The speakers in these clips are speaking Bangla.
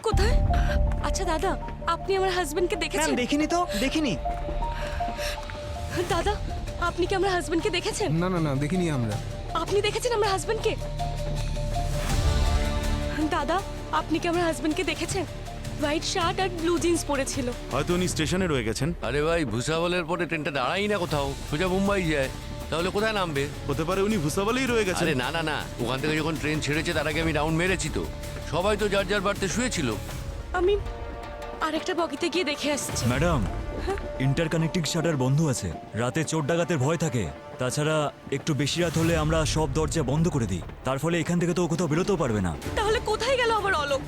কোথায়? আচ্ছা দাদা, আপনি আমার হাজবেন্ডকে ম্যাম দেখেছেন? দেখিনি তো, দেখিনি। দাদা, আপনি কি আমার হাজবেন্ডকে দেখেছেন? না না না, দেখিনি আমরা। আপনি দেখেছেন আমার হাজবেন্ডকে? দাদা, আপনি কি আমার হাজবেন্ডকে দেখেছেন? হোয়াইট শার্ট আর ব্লু জিন্স পরেছিল। হয়তো উনি স্টেশনে রয়ে গেছেন। আরে ভাই, ভুসাবলের পরে ট্রেনটা দাঁড়াই না কোথাও, সোজা মুম্বাই যায়, তাহলে কোথায় নামবে? হতে পারে উনি ভুসাবলেই রয়ে গেছেন। আরে না না না, ওখান থেকে যখন ট্রেন ছেড়েছে তার আগে আমি রাউন্ড মেরেছি তো। সবাই তো যার যার বাড়িতে শুয়েছিল। আমি আরেকটা বগিতে গিয়ে দেখে আসছি। ম্যাডাম, ইন্টারকানেক্টিং শাটার বন্ধ আছে। রাতে চোর ডাকাতের ভয় থাকে। তাছাড়া একটু বেশি রাত হলে আমরা সব দরজা বন্ধ করে দিই। তার ফলে এখান থেকে তো ও কোথাও বেরোতেও পারবে না। তাহলে কোথায় গেল আমার অলোক?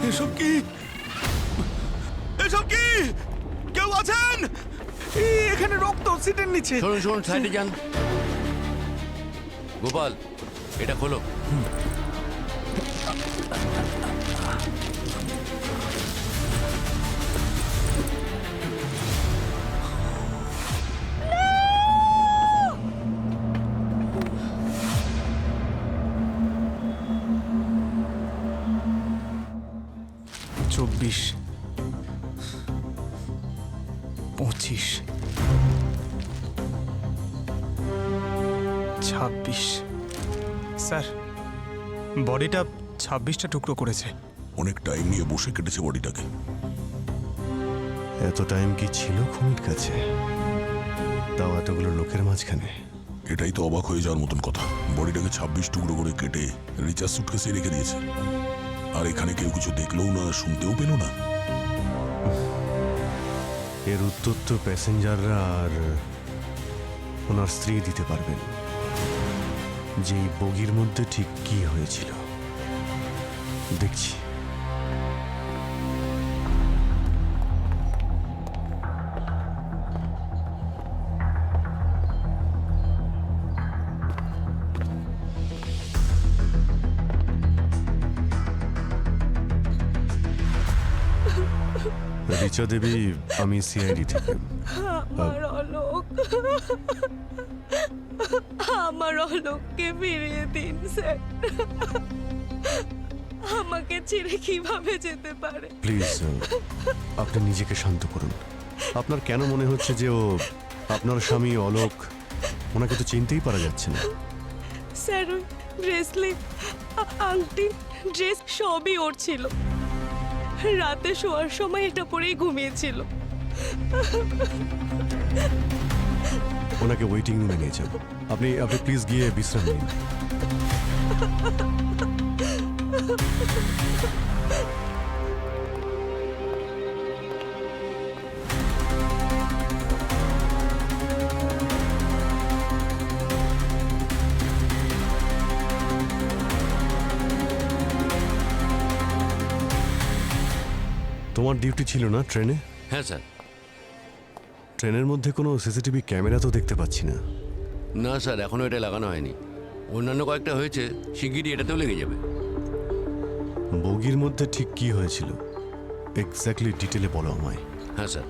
এসব কি? এসব কি? কেউ আছেন? এখানে রক্ত সিটের নিচে। শুনুন শুনুন, সাইডে যান। গোপাল, এটা খোলো। চব্বিশ, 25, 26। স্যার, বডিটা 26টা টুকরো করেছে। অনেক টাইম নিয়ে বসে কেটেছে বডিটাকে। এত টাইম কি ছিল খুনির কাছে? তাও এতগুলো লোকের মাঝখানে। এটাই তো অবাক হয়ে যাওয়ার মতন কথা। বডিটাকে 26 টুকরো করে কেটে রিচার্জ সুটকেসে রেখে দিয়েছে। আর এখানে কেউ কিছু দেখলেও না, শুনতেও পেল না। এর উত্তর তো প্যাসেঞ্জাররা আর ওনার স্ত্রী দিতে পারবেন, যে এই বগির মধ্যে ঠিক কি হয়েছিল। দেখছি। রিচা দেবী, আমি সিআইডি থেকে। আমার অলোক, আমার অলোককে ফিরিয়ে দিন স্যার। আমাকে ছেড়ে কিভাবে যেতে পারে? প্লিজ, আপনি নিজেকে শান্ত করুন। আপনার কেন মনে হচ্ছে যে ও আপনার স্বামী অলোক? ওনাকে তো চিনতেই পারা যাচ্ছে না। স্যার, ওই ব্রেসলেট, আংটি, ড্রেস সবই ওর ছিল। রাতে শোয়ার সময় এটা পরেই ঘুমিয়েছিল। ওনাকে ওয়েটিং রুমে নিয়ে যান। আপনি আপনি প্লিজ গিয়ে বিশ্রাম নিন। তোমার ডিউটি ছিল না ট্রেনে? হ্যাঁ স্যার। ট্রেনের মধ্যে কোনো সিসিটিভি ক্যামেরা তো দেখতে পাচ্ছি না। না স্যার, এখনও এটা লাগানো হয়নি। অন্যান্য কয়েকটা হয়েছে, শিগগিরই এটাতেও লেগে যাবে। বগির মধ্যে ঠিক কি হয়েছিল এক্স্যাক্টলি ডিটেলে বলো আমায়। হ্যাঁ স্যার,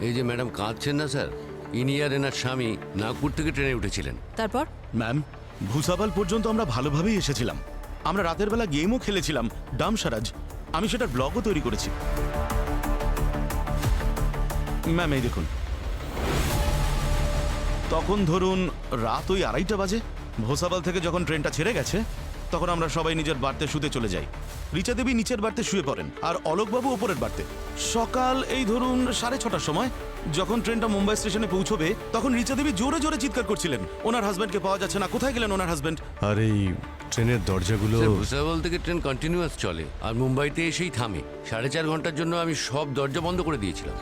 এই যে ম্যাডাম কাঁদছেন না স্যার, ইনি আর এনার স্বামী নাগপুর থেকে ট্রেনে উঠেছিলেন। তারপর ম্যাম, ভুসাবল পর্যন্ত আমরা ভালোভাবেই এসেছিলাম। আমরা রাতের বেলা গেমও খেলেছিলাম, ডামসারাজ। আমি সেটার ব্লগও তৈরি করেছি। ম্যাম এই দেখুন, তখন ধরুন রাত ওই 2:30 বাজে। ভোসাবল থেকে যখন ট্রেনটা ছেড়ে গেছে তখন আমরা সবাই নিজের বাড়িতে শুতে চলে যাই। রিচা দেবী নিচের বাড়িতে শুয়ে পড়েন আর অলোকবাবু ওপরের বাড়িতে। সকাল এই ধরুন 6:30টার সময় যখন ট্রেনটা মুম্বাই স্টেশনে পৌঁছবে তখন রিচা দেবী জোরে জোরে চিৎকার করছিলেন, ওনার হাজব্যান্ডকে পাওয়া যাচ্ছে না, কোথায় গেলেন ওনার হাজব্যান্ড। আর এই ট্রেনের দরজাগুলো? স্যার, ভুসাবল থেকে ট্রেন কন্টিনিউয়াস চলে আর মুম্বাইতে এসেই থামে। 4.5 ঘন্টার জন্য আমি সব দরজা বন্ধ করে দিয়েছিলাম।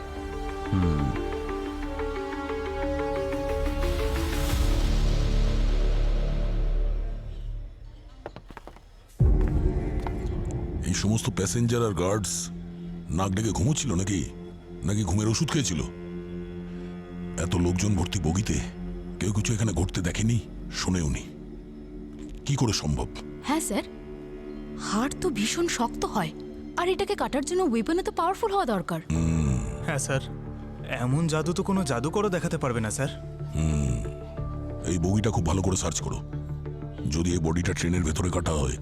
এই সমস্ত প্যাসেঞ্জার আর গার্ডস নাক ডেকে ঘুমোচ্ছিল নাকি, নাকি ঘুমের ওষুধ খেয়েছিল? এত লোকজন ভর্তি বগিতে কেউ কিছু এখানে ঘটতে দেখেনি, শোনেওনি। কি করে সম্ভব? হ্যাঁ স্যার, হাড় তো ভীষণ শক্ত হয়, আর এটাকে কাটার জন্য ওয়েপন তো পাওয়ারফুল হওয়া দরকার। হ্যাঁ স্যার, এমন জাদু তো কোনো জাদুকরও দেখাতে পারবে না স্যার। এই বগিটা খুব ভালো করে সার্চ করো। যদি এই বডিটা ট্রেনের ভেতরে কাটা হয়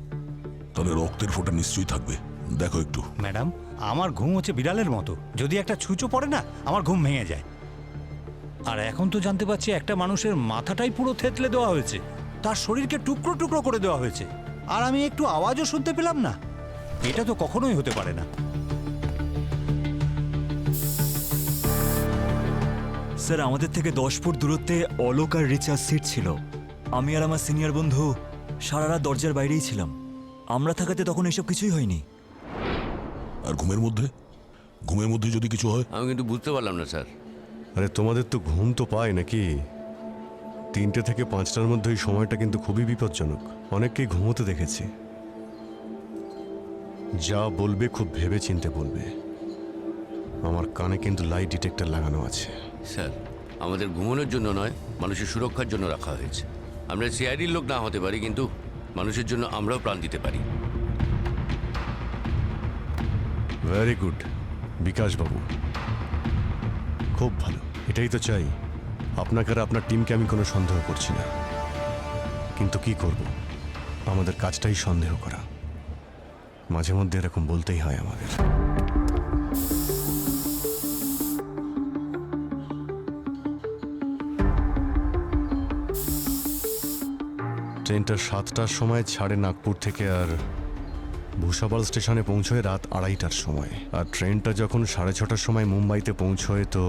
তাহলে রক্তের ফোঁটা নিশ্চয়ই থাকবে। দেখো একটু। ম্যাডাম, আমার ঘুম হচ্ছে বিড়ালের মতো, যদি একটা ছুঁচো পড়ে না আমার ঘুম ভেঙে যায়। আর এখন তো জানতে পারছি একটা মানুষের মাথাটাই পুরো থেতলে দেওয়া হয়েছে, তার শরীরকে টুকরো টুকরো করে দেওয়া হয়েছে, আর আমি একটু আওয়াজও শুনতে পেলাম না। এটা তো কখনোই হতে পারে না। স্যার, আমাদের থেকে 10 ফুট দূরত্বে অলোক আর রিচার্জ সিট ছিল। আমি আর আমার সিনিয়র বন্ধু সারা রাত দরজার বাইরেই ছিলাম। আমরা থাকাতে তখন এসব কিছুই হয়নি। আর ঘুমের মধ্যে যদি কিছু হয়? আমি কিন্তু বুঝতে পারলাম না স্যার। আরে তোমাদের তো ঘুম তো পায় নাকি? 3টে থেকে 5টার মধ্যে এই সময়টা কিন্তু খুবই বিপজ্জনক। অনেককেই ঘুমোতে দেখেছি। যা বলবে খুব ভেবে চিন্তে বলবে। আমার কানে কিন্তু লাই ডিটেক্টর লাগানো আছে। স্যার, আমাদের ঘুমানোর জন্য নয়, মানুষের সুরক্ষার জন্য রাখা হয়েছে। আমরা সিআইডির লোক না হতে পারি, কিন্তু মানুষের জন্য আমরাও প্রাণ দিতে পারি। ভেরি গুড বিকাশ বাবু, খুব ভালো। এটাই তো চাই। আপনাকে আর আপনার টিমকে আমি কোনো সন্দেহ করছি না, কিন্তু কি করব, আমাদের কাজটাই সন্দেহ করা। মাঝে মধ্যে এরকম বলতেই হয় আমাদের। ট্রেনটা 7টার সময় ছাড়ে নাগপুর থেকে, আর ভূষাবাল স্টেশনে পৌঁছয় রাত 2:30টার সময়। আর ট্রেনটা যখন 6:30টার সময় মুম্বাইতে পৌঁছয় তো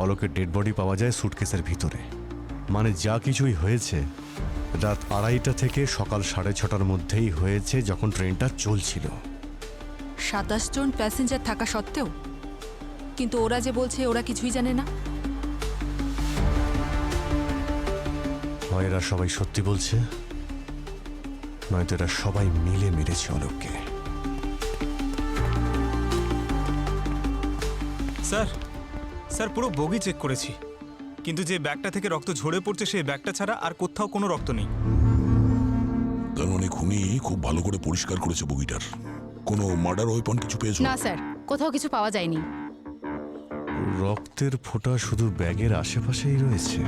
অলোকের ডেড বডি পাওয়া যায় সুটকেসের ভিতরে। মানে যা কিছুই হয়েছে রাত 2:30টা থেকে সকাল 6:30টার মধ্যেই হয়েছে, যখন ট্রেনটা চলছিল। 27 জন প্যাসেঞ্জার থাকা সত্ত্বেও? কিন্তু ওরা যে বলছে ওরা কিছুই জানে না। হয় এরা সবাই সত্যি বলছে, নয়তো এরা সবাই মিলে মেরেছে অলোককে। স্যার, স্যার পুরো বগি চেক করেছি, কিন্তু যে ব্যাগটা থেকে রক্ত ঝরে পড়ছে সেই ব্যাগটা ছাড়া আর কোথাও কোনো রক্ত নেই। তার মানে খুনি খুব ভালো করে পরিষ্কার করেছে বগিটার। কোনো মার্ডার ওয়েপন কিছু পেয়েছো? না স্যার, কোথাও কিছু পাওয়া যায়নি। রক্তের ফোঁটা শুধু ব্যাগের আশেপাশেই রয়েছে।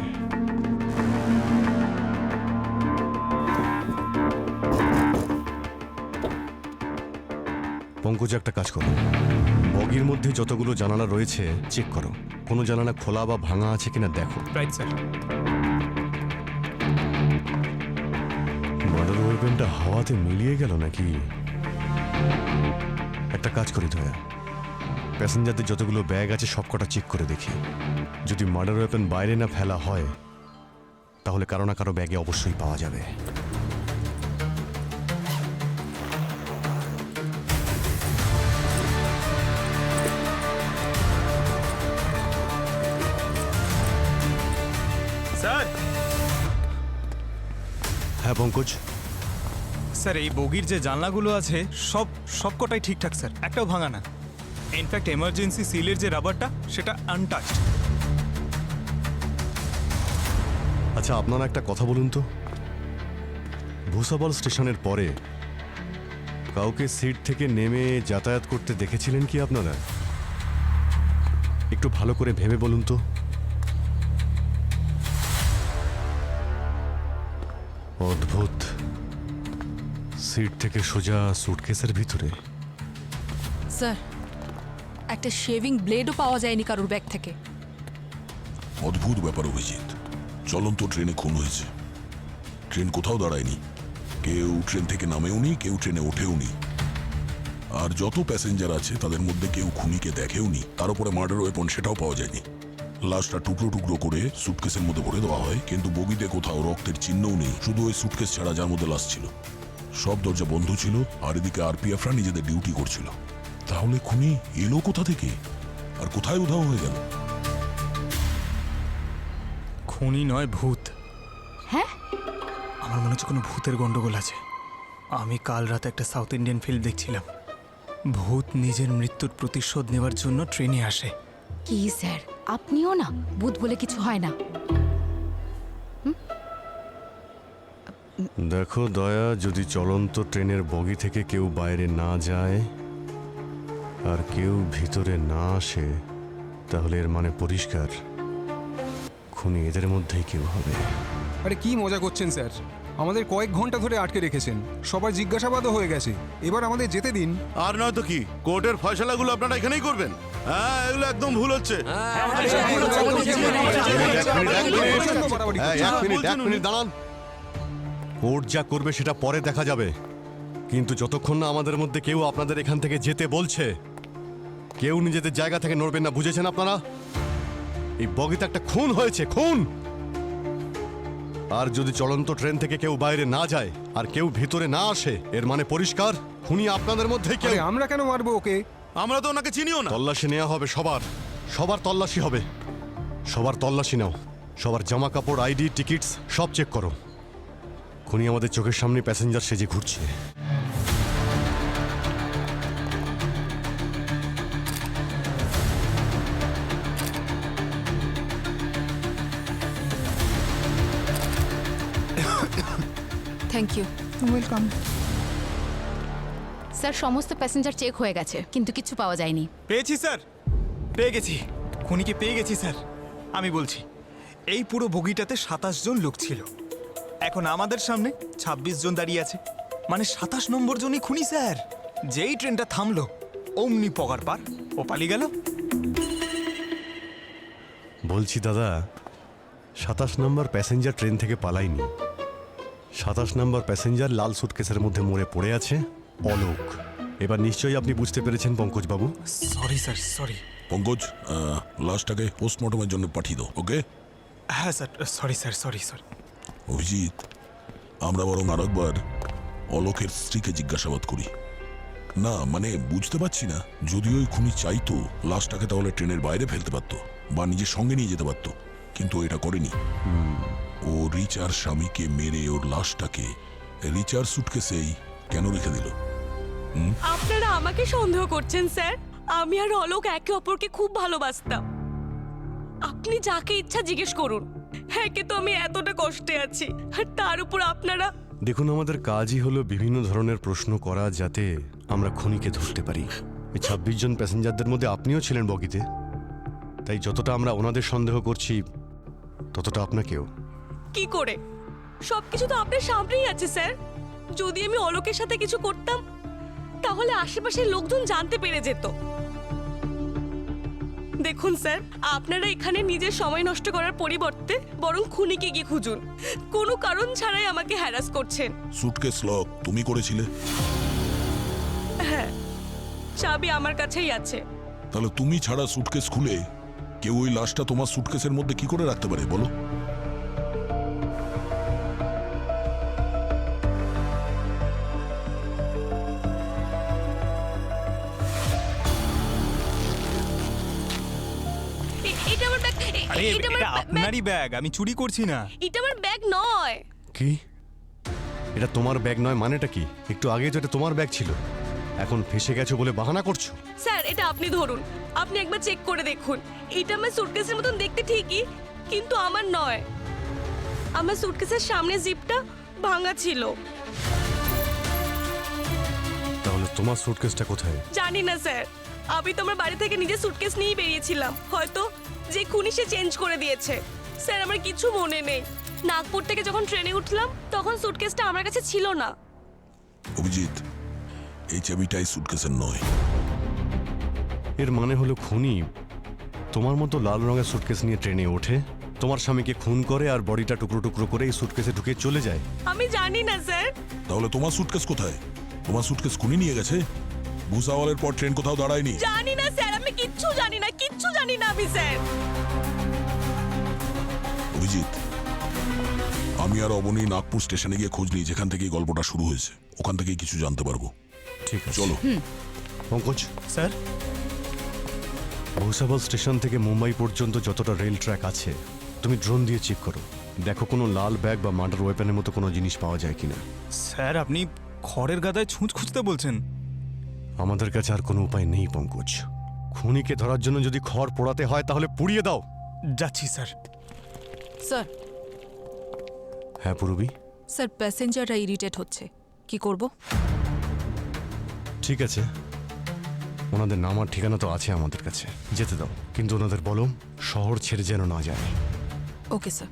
পঙ্কজ, একটা কাজ করো, বগির মধ্যে যতগুলো জানালা রয়েছে চেক করো, কোনো জানালা খোলা বা ভাঙা আছে কিনা দেখো। Right sir. মার্ডার ওয়েপনটা হাওয়াতে মিলিয়ে গেল নাকি? একটা কাজ করি দয়া, প্যাসেঞ্জারদের যতগুলো ব্যাগ আছে সবকটা চেক করে দেখি। যদি মার্ডার ওয়েপন বাইরে না ফেলা হয় তাহলে কারো না কারো ব্যাগে অবশ্যই পাওয়া যাবে। স্যার, হ্যাঁ পঙ্কজ। স্যার এই বগির যে জানলাগুলো আছে সবকটাই ঠিকঠাক স্যার, একটাও ভাঙা না। ইনফ্যাক্ট এমার্জেন্সি সিলের যে রাবারটা সেটা আনটাচড। আচ্ছা, আপনারা একটা কথা বলুন তো, ভূষাবল স্টেশনের পরে কাউকে সিট থেকে নেমে যাতায়াত করতে দেখেছিলেন কি আপনারা? একটু ভালো করে ভেবে বলুন তো। অদ্ভুত, সিট থেকে সোজা সুটকেসের ভিতরে। স্যার, একটা শেভিং ব্লেডও পাওয়া যায়নি কারোর ব্যাগ থেকে। অদ্ভুত ব্যাপার অভিজিৎ, চলন্ত ট্রেনে খুন হয়েছে। ট্রেন কোথাও দাঁড়ায়নি, কেউ ট্রেন থেকে নামেও নি, কেউ ট্রেনে ওঠেও নি। আর যত প্যাসেঞ্জার আছে তাদের মধ্যে কেউ খুনিকে দেখেও নি। তার উপরে মার্ডার ওয়েপন সেটাও পাওয়া যায়নি। লাশটা টুকরো টুকরো করে সুটকেসের মধ্যে ভরে দেওয়া হয়, কিন্তু বগিতে কোথাও রক্তের চিহ্নও নেই, শুধু ওই সুটকেস ছাড়া যার মধ্যে লাশ ছিল। সব দরজা বন্ধ ছিল, আর এদিকে আরপিএফরা নিজেদের ডিউটি করছিল। তাহলে খুনি এলো কোথা থেকে আর কোথায় উধাও হয়ে গেল? খুনি নয়, ভূত। হ্যাঁ? আমার মনে হচ্ছে কোনো ভূতের গন্ডগোল আছে। আমি কাল রাতে একটা সাউথ ইন্ডিয়ান ফিল্ম দেখছিলাম। ভূত নিজের মৃত্যুর প্রতিশোধ নেওয়ার জন্য ট্রেনে আসে। কি স্যার, আপনিও না, ভূত বলে কিছু হয় না। দেখো দয়া, যদি চলন্ত ট্রেনের বগি থেকে কেউ বাইরে না যায় আর কেউ ভিতরে না আসে, তাহলে এর মানে পরিষ্কার খুনি এদের মধ্যেই কেউ হবে। আরে কি মজা করছেন স্যার? আমাদের কয়েক ঘন্টা ধরে আটকে রেখেছেন, সবার জিজ্ঞাসাবাদও হয়ে গেছে, এবার আমাদের যেতে দিন। আর নয় তো কি, কোর্টের ফয়সালাগুলো আপনারা এখানেই করবেন? হ্যাঁ, এগুলো একদম ভুল হচ্ছে। এক মিনিট দাঁড়ান। কোর্ট যা করবে সেটা পরে দেখা যাবে, কিন্তু যতক্ষণ না আমাদের মধ্যে কেউ আপনাদের এখান থেকে যেতে বলছে, কেউ নিজেদের জায়গা থেকে নড়বেন না, বুঝেছেন আপনারা? এই বগিতে একটা খুন হয়েছে, খুন। আর যদি চলন্ত ট্রেন থেকে কেউ বাইরে না যায় আর কেউ ভিতরে না আসে, এর মানে পরিষ্কার খুনি আপনাদের মধ্যে কেউ। আমরা কেন মারবো ওকে? আমরা তো ওনাকে চিনিও না। তল্লাশি নেওয়া হবে, সবার তল্লাশি হবে। সবার তল্লাশি নাও, সবার জামা কাপড়, আইডি, টিকিটস সব চেক করো। খুনি আমাদের চোখের সামনে প্যাসেঞ্জার সেজে ঘুরছে। Thank you. ওয়েলকাম। স্যার, সমস্ত প্যাসেঞ্জার চেক হয়ে গেছে, কিন্তু কিছু পাওয়া যায়নি। পেয়েছি স্যার, পেয়ে গেছি, খুনিকে পেয়ে গেছি স্যার। আমি বলছি, এই পুরো বগিটাতে 27 জন লোক ছিল, এখন আমাদের সামনে 26 জন দাঁড়িয়ে আছে, মানে 27 নম্বর জনই খুনি স্যার। যেই ট্রেনটা থামলো অমনি পগার পার ও পালিয়ে গেল। বলছি দাদা, 27 নম্বর প্যাসেঞ্জার ট্রেন থেকে পালায়নি। 27 নম্বর প্যাসেঞ্জার লাল সুটকেসের মধ্যে মরে পড়ে আছে, অলোক। এবার নিশ্চয়ই আপনি বুঝতে পেরেছেন পঙ্কজ বাবু। Sorry sir, sorry. পঙ্কজ, লাশটাকে পোস্টমর্টমের জন্য পাঠিয়ে দাও, ওকে? হ্যাঁ sir, sorry sir, sorry sorry. Abhijit, আমরা বরং আরেকবার অলোকের স্ত্রীকে জিজ্ঞাসাবাদ করি। না মানে বুঝতে পারছি না, যদি ওই খুনি চাইতো লাশটাকে তাহলে ট্রেনের বাইরে ফেলতে পারতো বা নিজের সঙ্গে নিয়ে যেতে পারতো, কিন্তু এটা করেনি। ও রিচার স্বামীকে মেরে ওর লাশটাকে রিচার সুটকেসেই কেন রেখে দিল? আপনারা আমাকে সন্দেহ করছেন স্যার? আমি আর অলোক একে অপরকে খুব ভালোবাসতাম। আপনি যাকে ইচ্ছা জিজ্ঞেস করুন, হ্যাঁ, কিন্তু আমি এতটা কষ্টে আছি, আর তার উপর আপনারা। দেখুন, আমাদের কাজই হলো বিভিন্ন ধরনের প্রশ্ন করা, যাতে আমরা খুনিকে ধরতে পারি। এই 26 জন প্যাসেঞ্জারদের মধ্যে আপনিও ছিলেন বগিতে, তাই যতটা আমরা ওনাদের সন্দেহ করছি ততটা আপনাকেও। কি করে? সবকিছু তো আপনার সামনেই আছে স্যার। যদি আমি অলোকের সাথে কিছু করতাম, তাহলে আশেপাশের লোকজন জানতে পেরে যেত। দেখুন স্যার, আপনারা এখানে নিজের সময় নষ্ট করার পরিবর্তে বরং খুনিকে গিয়ে খুঁজুন। কোনো কারণ ছাড়াই আমাকে হ্যারাস করছেন। সুটকেস লক তুমি করেছিলে? হ্যাঁ, চাবি আমার কাছেই আছে। তাহলে তুমি ছাড়া সুটকেস খুলে কেউ ওই লাশটা তোমার সুটকেসের মধ্যে কি করে রাখতে পারে বলো? এটা আমার ব্যাগ। আরে এটা আমার এটা আপনারই ব্যাগ, আমি চুরি করছি না। এটা আমার ব্যাগ নয়। কি? এটা তোমার ব্যাগ নয় মানেটা কি? একটু আগে তো এটা তোমার ব্যাগ ছিল, এখন ফেসে গেছো বলে বাহানা করছো। স্যার, এটা আপনি ধরুন, আপনি একবার চেক করে দেখুন। এটা আমার সুটকেসের মতন দেখতে ঠিকই, কিন্তু আমার নয়। আমার সুটকেসের সামনে জিপটা ভাঙা ছিল। তাহলে তোমার সুটকেসটা কোথায়? জানি না স্যার, আমি তো আমার বাড়ি থেকে নিজে সুটকেস নিয়ে বেরিয়েছিলাম, হয়তো যে খুনি সে চেঞ্জ করে দিয়েছে। স্যার, আমার কিছু মনে নেই। নাগপুর থেকে যখন ট্রেনে উঠলাম তখন সুটকেসটা আমার কাছে ছিল না। অভিজিৎ, এই চাবিটাই সুটকেসের নয়। এর মানে হলো খুনি তোমার মতো লাল রঙের সুটকেস নিয়ে ট্রেনে ওঠে, তোমার স্বামীকে খুন করে আর বডিটা টুকরো টুকরো করে এই সুটকেসে ঢুকে চলে যায়। আমি জানি না স্যার। তাহলে তোমার সুটকেস কোথায়? তোমার সুটকেস খুনি নিয়ে গেছে? ভুসাওয়ালের পর ট্রেন কোথাও দাঁড়ায়নি? জানি না স্যার, আমি কিচ্ছু জানি না, কিচ্ছু জানি না আমি স্যার। অভিজিৎ, আমি আর অবনী নাগপুর স্টেশনে গিয়ে খোঁজ নিই, যেখান থেকে এই গল্পটা শুরু হয়েছে। ওখান থেকেই কিছু জানতে পারবো। ঠিক আছে, চলো। পঙ্কজ স্যার, ভুসাবল স্টেশন থেকে মুম্বাই পর্যন্ত যতটা রেল ট্র্যাক আছে তুমি ড্রোন দিয়ে চেক করো, দেখো কোনো লাল ব্যাগ বা মার্ডার ওয়েপনের মতো কোনো জিনিস পাওয়া যায় কিনা। স্যার আপনি খড়ের গাদায় ছুঁচ খুঁজতে বলছেন? আমাদের কাছে আর কোনো উপায় নেই পঙ্কজ। খুনিকে ধরার জন্য যদি খড় পোড়াতে হয় তাহলে পুড়িয়ে দাও। যাচ্ছি স্যার। স্যার, হ্যাঁ পূরবী? স্যার, প্যাসেঞ্জাররা ইরিটেট হচ্ছে, কি করব? ঠিক আছে, ওনাদের নাম আর ঠিকানা তো আছে আমাদের কাছে, যেতে দাও, কিন্তু ওনাদের বলো শহর ছেড়ে যেন না যায়। ওকে স্যার,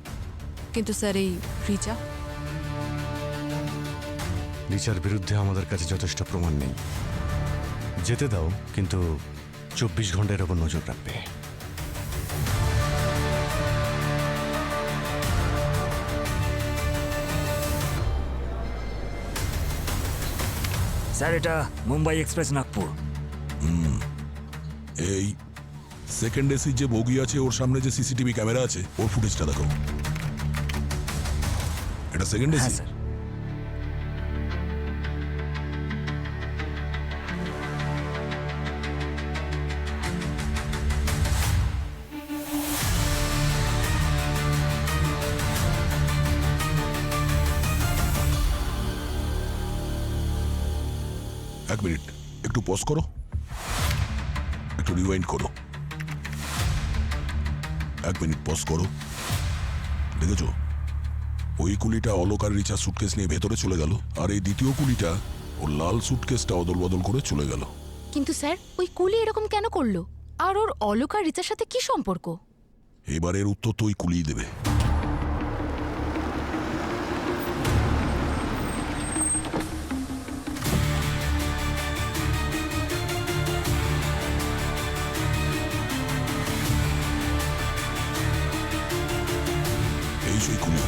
কিন্তু স্যার এই রিচা? রিচার বিরুদ্ধে আমাদের কাছে যথেষ্ট প্রমাণ নেই। যেতে দাও, কিন্তু 24 ঘন্টার ওপর নজর রাখবে। স্যার এটা মুম্বাই এক্সপ্রেস নাগপুর। এই সেকেন্ড এসি যে বগি আছে ওর সামনে যে সিসিটিভি ক্যামেরা আছে ওর ফুটেজটা দেখো। এটা সেকেন্ড হ্যাঁ এসি? স্যার। এক মিনিট, একটু পজ করো, একটু রিওয়াইন্ড করো। 1 মিনিট পজ করো। দেখেছো, ওই কুলিটা অলোক আর রিচার সুটকেস নিয়ে ভেতরে চলে গেল, আর এই দ্বিতীয় কুলিটা ওর লাল সুটকেসটা অদল বদল করে চলে গেল। কিন্তু স্যার ওই কুলি এরকম কেন করলো? আর ওর অলোক আর রিচার সাথে কি সম্পর্ক? এবারের উত্তর তো ওই কুলিই দেবে। এই সেই কুলি।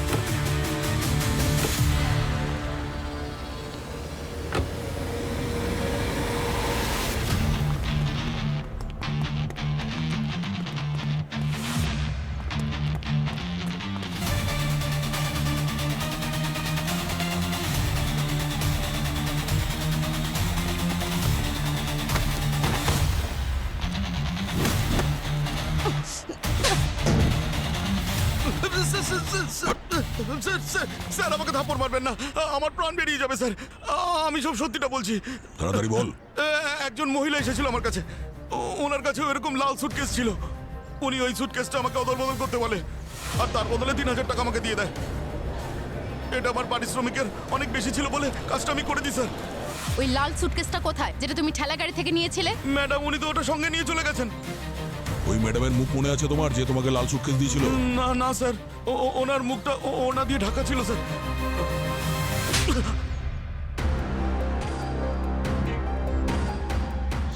স্যার আমাকে থাপ্পড় মারবেন না, আমার প্রাণ বেরিয়ে যাবে স্যার। আমি সব সত্যিটা বলছি। তাড়াতাড়ি বল। একজন মহিলা এসেছিল আমার কাছে, ওনার কাছেও এরকম লাল সুটকেস ছিল। উনি ওই সুটকেসটা আমাকে অদল বদল করতে বলে, আর তার বদলে 3000 টাকা আমাকে দিয়ে দেয়। এটা আমার পারিশ্রমিকের অনেক বেশি ছিল বলে কাজটা আমি করে দিই স্যার। ওই লাল সুটকেসটা কোথায়, যেটা তুমি ঠেলা গাড়ি থেকে নিয়েছিলে? ম্যাডাম উনি তো ওটা সঙ্গে নিয়ে চলে গেছেন। ওই ম্যাডামের মুখ মনে আছে তোমার, যে তোমাকে লাল সুটকেস দিয়েছিল? না না স্যার, ওনার মুখটা ওনা দিয়ে ঢাকা ছিল স্যার।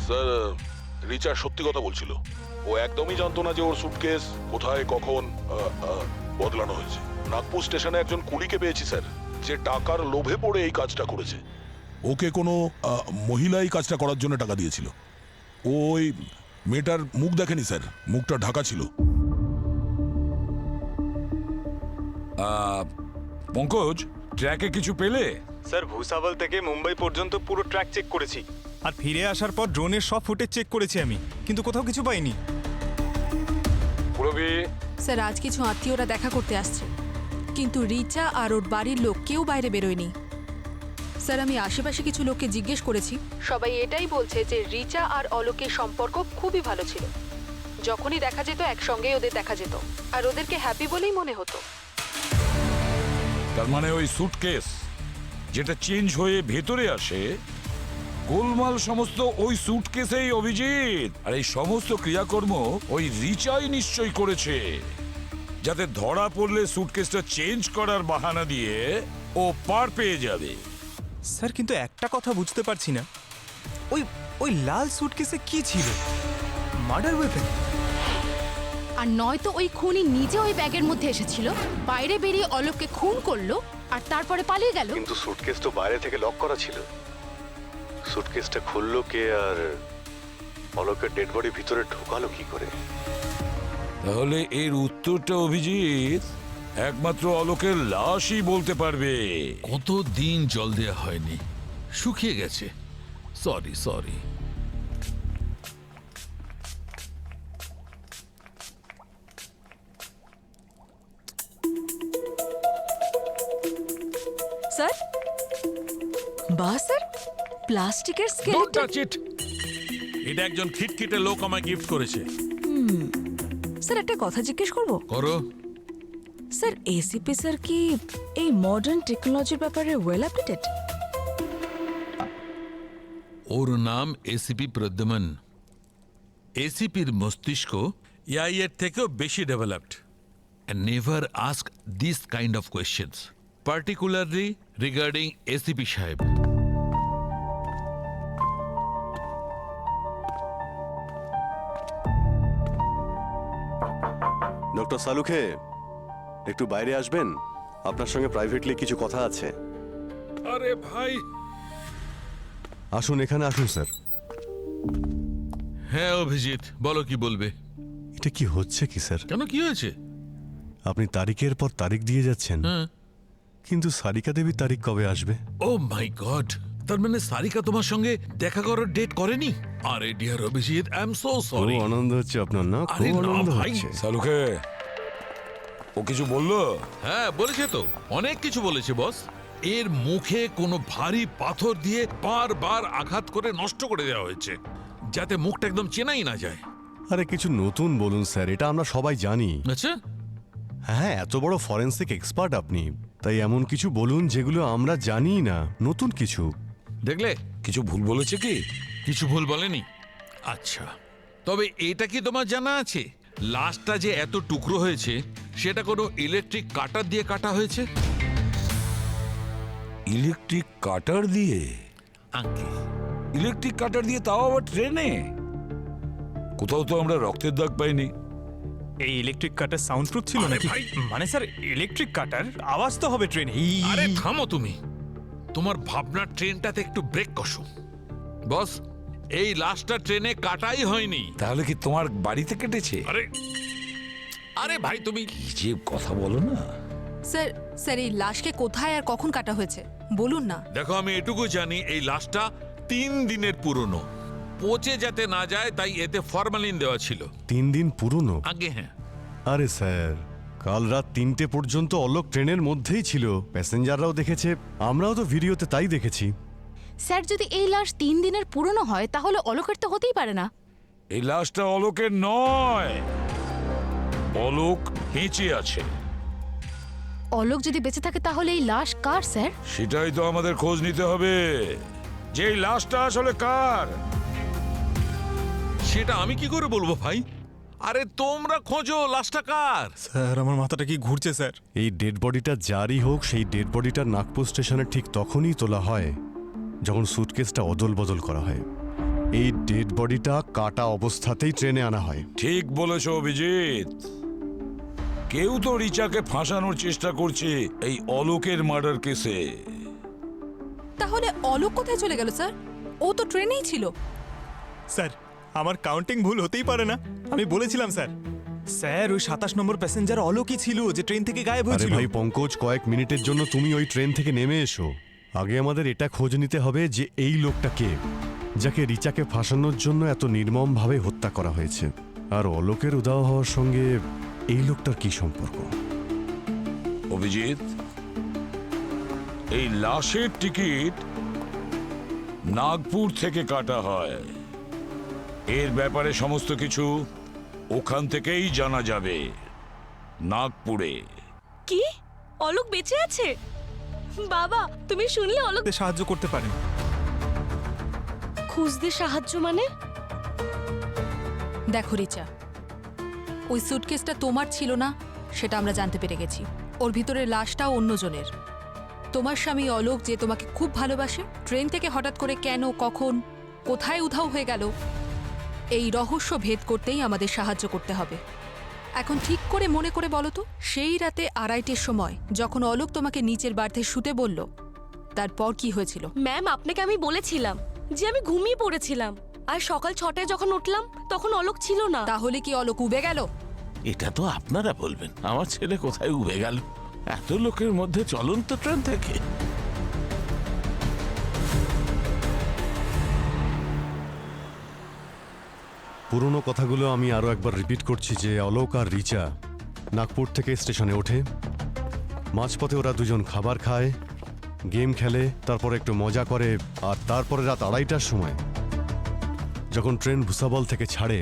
স্যার, রিচার্ড সত্যি কথা বলছিল। ও একদমই জানতো না যে ওর সুটকেস কোথায় কখন বদলানো হয়েছে। নাগপুর স্টেশনে একজন কুলিকে পেয়েছি স্যার, যে টাকার লোভে পড়ে এই কাজটা করেছে। ওকে কোনো মহিলা এই কাজটা করার জন্য টাকা দিয়েছিল। ওই মেয়েটার মুখ দেখেনি স্যার, মুখটা ঢাকা ছিল। পঙ্কজ, ট্র্যাকে কিছু পেলে? স্যার, ভুসাবল থেকে মুম্বাই পর্যন্ত পুরো ট্র্যাক চেক করেছি, আর ফিরে আসার পর ড্রোনের সব ফুটেজ চেক করেছি আমি, কিন্তু কোথাও কিছু পাইনি। পুরবি, স্যার আজ কিছু আত্মীয়রা দেখা করতে আসছে, কিন্তু রিচা আর ওর বাড়ির লোক কেউ বাইরে বেরোয়নি। স্যার আমি আশেপাশে কিছু লোককে জিজ্ঞেস করেছি, সবাই এটাই বলছে যে রিচা আর অলোকের সম্পর্ক খুবই ভালো ছিল। যখনই দেখা যেত একসঙ্গেই ওদের দেখা যেত, আর ওদেরকে হ্যাপি বলেই মনে হতো। তার মানে ওই সুটকেস যেটা চেঞ্জ হয়ে ভেতরে আসে, গোলমাল সমস্ত ওই সুটকেসেই অভিজিৎ। আর এই সমস্ত ক্রিয়াকর্ম ওই রিচাই নিশ্চয়ই করেছে, যাতে ধরা পড়লে সুটকেসটা চেঞ্জ করার বাহানা দিয়ে ও পার পেয়ে যাবে। স্যার, কিন্তু একটা কথা বুঝতে পারছি না, ওই ওই লাল সুটকেসে কি ছিল? Murder weapon? আর নয়তো ওই খুনি নিজে ওই ব্যাগের মধ্যে এসেছিল, বাইরে বেরিয়ে অলোককে খুন করলো, আর তারপরে পালিয়ে গেল। কিন্তু সুটকেস তো বাইরে থেকে লক করা ছিল। সুটকেসটা খুললো কে, আর অলোকের ডেড বডি ভিতরে ঢোকালো কি করে? তাহলে এর উত্তরটা অভিজিৎ একমাত্র অলোকের লাশই বলতে পারবে। কত দিন জল দেয়া হয়নি, শুকিয়ে গেছে। Sorry sorry. স্যার, বাহ স্যার, প্লাস্টিকের ডোন্ট স্কেলেটন। Touch it. এটা একজন খিটখিটে লোক আমায় গিফট করেছে। স্যার একটা কথা জিজ্ঞেস করব? করো। স্যার এসিপি স্যার কি এই মডার্ন টেকনোলজির ব্যাপারে ওয়েল আপডেটেড? ওর নাম এসিপি প্রদ্যুমন। এসিপির মস্তিষ্ক এআই এর থেকেও বেশি developed, and never ask this kind of questions. Particularly regarding ACP সাহেব। ডক্টর সালুখে, একটু বাইরে আসবেন? আপনার সঙ্গে প্রাইভেটলি কিছু কথা আছে। আরে ভাই। আসুন, এখানে আসুন স্যার। হ্যাঁ অভিজিৎ, বলো কি বলবে। এটা কি হচ্ছে কি স্যার? কেন, কি হয়েছে? আপনি তারিখের পর তারিখ দিয়ে যাচ্ছেন, কিন্তু সারিকা দেবী তারিখ কবে আসবে? ও মাই গড, তার মানে সারিকা তোমার সঙ্গে দেখা করার ডেট করেনি? আরে dear Abhijit, I am so sorry. খুব আনন্দ হচ্ছে আপনার, না? আরে খুব না আনন্দ ভাই। হচ্ছে। সালুখে, ও কিছু বললো? হ্যাঁ বলেছে তো, অনেক কিছু বলেছে বস। এর মুখে কোনো ভারী পাথর দিয়ে বারবার আঘাত করে নষ্ট করে দেওয়া হয়েছে, যাতে মুখটা একদম চেনাই না যায়। আরে কিছু নতুন বলুন স্যার, এটা আমরা সবাই জানি। আচ্ছা, হ্যাঁ, এত বড় ফরেন্সিক এক্সপার্ট আপনি, তাই এমন কিছু বলুন যেগুলো আমরা জানি না, নতুন কিছু। দেখলে কিছু ভুল বলেছে কি? কিছু ভুল বলেনি। আচ্ছা, তবে এটা কি তোমার জানা আছে লাশটা যে এত টুকরো হয়েছে সেটা কোনো ইলেকট্রিক কাটার দিয়ে কাটা হয়েছে? ইলেকট্রিক কাটার দিয়ে? আঙ্কে, ইলেকট্রিক কাটার দিয়ে, তাও আবার ট্রেনে? কোথাও তো আমরা রক্তের দাগ পাইনি। এই ইলেকট্রিক কাটার সাউন্ড প্রুফ ছিল আরে নাকি? ভাই। মানে স্যার, ইলেকট্রিক কাটার আওয়াজ তো হবে ট্রেনে। আরে থামো তুমি, তোমার ভাবনার ট্রেনটাতে একটু ব্রেক কষো। বস, এই লাশটা ট্রেনে কাটাই হয়নি। তাহলে কি তোমার বাড়িতে কেটেছে? আরে আরে ভাই তুমি কি যে কথা বলো না। স্যার, স্যার এই লাশকে কোথায় আর কখন কাটা হয়েছে বলুন না। দেখো, আমি এটুকু জানি এই লাশটা 3 দিনের পুরনো, পচে যাতে না যায় তাই এতে ফরমালিন দেওয়া ছিল। 3 দিন পুরনো? আগে হ্যাঁ। আরে স্যার, কাল রাত 3টে পর্যন্ত অলোক ট্রেনের মধ্যেই ছিল, প্যাসেঞ্জাররাও দেখেছে, আমরাও তো ভিডিওতে তাই দেখেছি। স্যার, যদি এই লাশ 3 দিনের পুরনো হয় তাহলে অলোকের তো হতেই পারে না। এই লাশটা অলোকের নয়, অলোক বেঁচে আছে। অলোক যদি বেঁচে থাকে তাহলে এই লাশ কার স্যার? সেটাই তো আমাদের খোঁজ নিতে হবে, যে এই লাশটা আসলে কার। সেটা আমি কি করে বলবো ভাই? আরে তোমরা খোঁজো লাশটা কার। স্যার, আমার মাথাটা কি ঘুরছে স্যার। এই ডেড বডিটা যারই হোক, সেই ডেড বডিটা নাগপুর স্টেশনে ঠিক তখনই তোলা হয় যখন সুটকেসটা অদল বদল করা হয়। এই ডেড বডিটা কাটা অবস্থাতেই ট্রেনে আনা হয়। ঠিক বলেছ অভিজিৎ, কেউ তো রিচাকে ফাঁসানোর চেষ্টা করছে এই অলোকের মার্ডার কেসে। তাহলে অলোক কোথায় চলে গেল স্যার? ও তো ট্রেনেই ছিল। স্যার, আমার কাউন্টিং ভুল হতেই পারে না। আমি বলেছিলাম স্যার। স্যার, ওই 27 নম্বর প্যাসেঞ্জার অলোকই ছিল যে ট্রেন থেকে গায়েব আরে হয়েছিল। ভাই পঙ্কজ, কয়েক মিনিটের জন্য তুমি ওই ট্রেন থেকে নেমে এসো। আগে আমাদের এটা খোঁজ নিতে হবে যে এই লোকটা কে, যাকে রিচাকে ফাঁসানোর জন্য এত নির্মমভাবে হত্যা করা হয়েছে। আর অলোকের উধাও হওয়ার সঙ্গে এই লোকটার কি সম্পর্ক? অভিজিৎ, এই লাশের টিকিট নাগপুর থেকে কাটা হয়। এর ব্যাপারে সমস্ত কিছু ওখান থেকেই জানা যাবে, নাগপুরে। কি অলোক বেঁচে আছে? বাবা, তুমি শুনলে অলোক সাহায্য করতে পারেন। খুঁজতে সাহায্য মানে? দেখো রিচা, ওই সুটকেসটা তোমার ছিল না সেটা আমরা জানতে পেরে গেছি। ওর ভিতরে লাশটাও অন্যজনের। তোমার স্বামী অলোক যে তোমাকে খুব ভালোবাসে, ট্রেন থেকে হঠাৎ করে কেন, কখন, কোথায় উধাও হয়ে গেল, এই রহস্য ভেদ করতেই আমাদের সাহায্য করতে হবে। এখন ঠিক করে মনে করে বলো তো, সেই রাতে 2:30টার সময় যখন অলোক তোমাকে নিচের বার্থে শুতে বলল, তারপর কি হয়েছিল? ম্যাম, আপনাকে আমি বলেছিলাম যে আমি ঘুমিয়ে পড়েছিলাম, আর সকাল 6টায় যখন উঠলাম তখন অলোক ছিল না। তাহলে কি অলোক উবে গেল? এটা তো আপনারা বলবেন, আমার ছেলে কোথায় উবে গেল এত লোকের মধ্যে চলন্ত ট্রেন থেকে? পুরনো কথাগুলো আমি আরো একবার রিপিট করছি যে অলোক আর রিচা নাগপুর থেকে স্টেশনে ওঠে, মাঝপথে ওরা দুজন খাবার খায়, গেম খেলে, তারপর একটু মজা করে, আর তারপরে রাত 2:30টার সময় যখন ট্রেন ভুসাবল থেকে ছাড়ে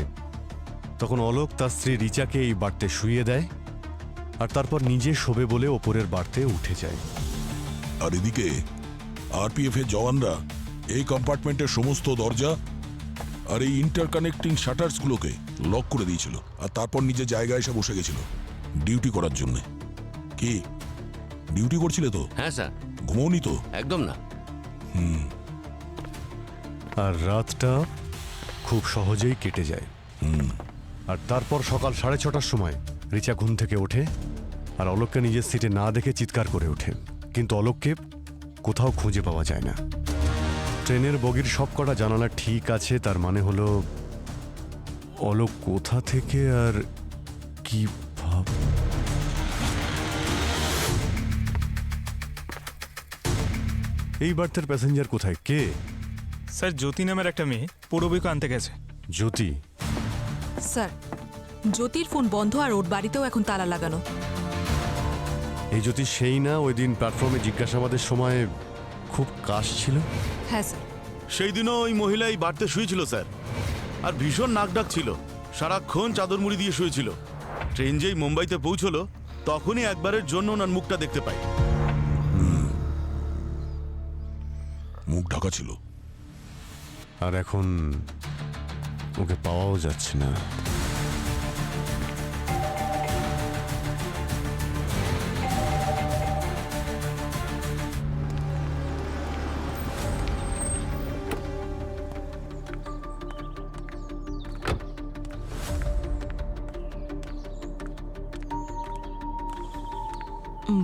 তখন অলোক তার স্ত্রী রিচাকে এই বাড়তে শুইয়ে দেয়, আর তারপর নিজে শোবে বলে ওপরের বাড়তে উঠে যায়। আর এদিকে আরপিএফ এর জওয়ানরা এই কম্পার্টমেন্টের সমস্ত দরজা আর এই ইন্টারকানেক্টিং শাটার্সগুলোকে লক করে দিয়েছিল, আর তারপর নিজের জায়গায় এসে বসে গেছিল ডিউটি করার জন্য। কি ডিউটি করছিলে তো? হ্যাঁ স্যার। ঘুমোনি তো? একদম না। আর রাতটা খুব সহজেই কেটে যায়। আর তারপর সকাল 6:30টার সময় রিচা ঘুম থেকে ওঠে আর অলোককে নিজের সিটে না দেখে চিৎকার করে ওঠে, কিন্তু অলোককে কোথাও খুঁজে পাওয়া যায় না। ট্রেনের বগির সবকটা জানালা ঠিক আছে, তার মানে হলো অলোক কোথা থেকে আর কি ভাব। এই বার্থের প্যাসেঞ্জার কোথায়, কে? স্যার জ্যোতি নামের একটা মেয়ে পূরবীকে আনতে গেছে। জ্যোতি? স্যার, জ্যোতির ফোন বন্ধ আর ওর বাড়িতেও এখন তালা লাগানো। এই জ্যোতি সেই না ওই দিন প্ল্যাটফর্মে জিজ্ঞাসাবাদের সময় খুব কাশ ছিল? হ্যাঁ স্যার। সেই দিনও ওই মহিলা এই বাড়িতে শুয়েছিল স্যার, আর ভীষণ নাক ডাক ছিল, সারাক্ষণ চাদর মুড়ি দিয়ে শুয়েছিল। ট্রেন যেই মুম্বাইতে পৌঁছলো তখনই একবারের জন্য ওনার মুখটা দেখতে পাই। মুখ ঢাকা ছিল। আর এখন ওকে পাওয়াও যাচ্ছে না।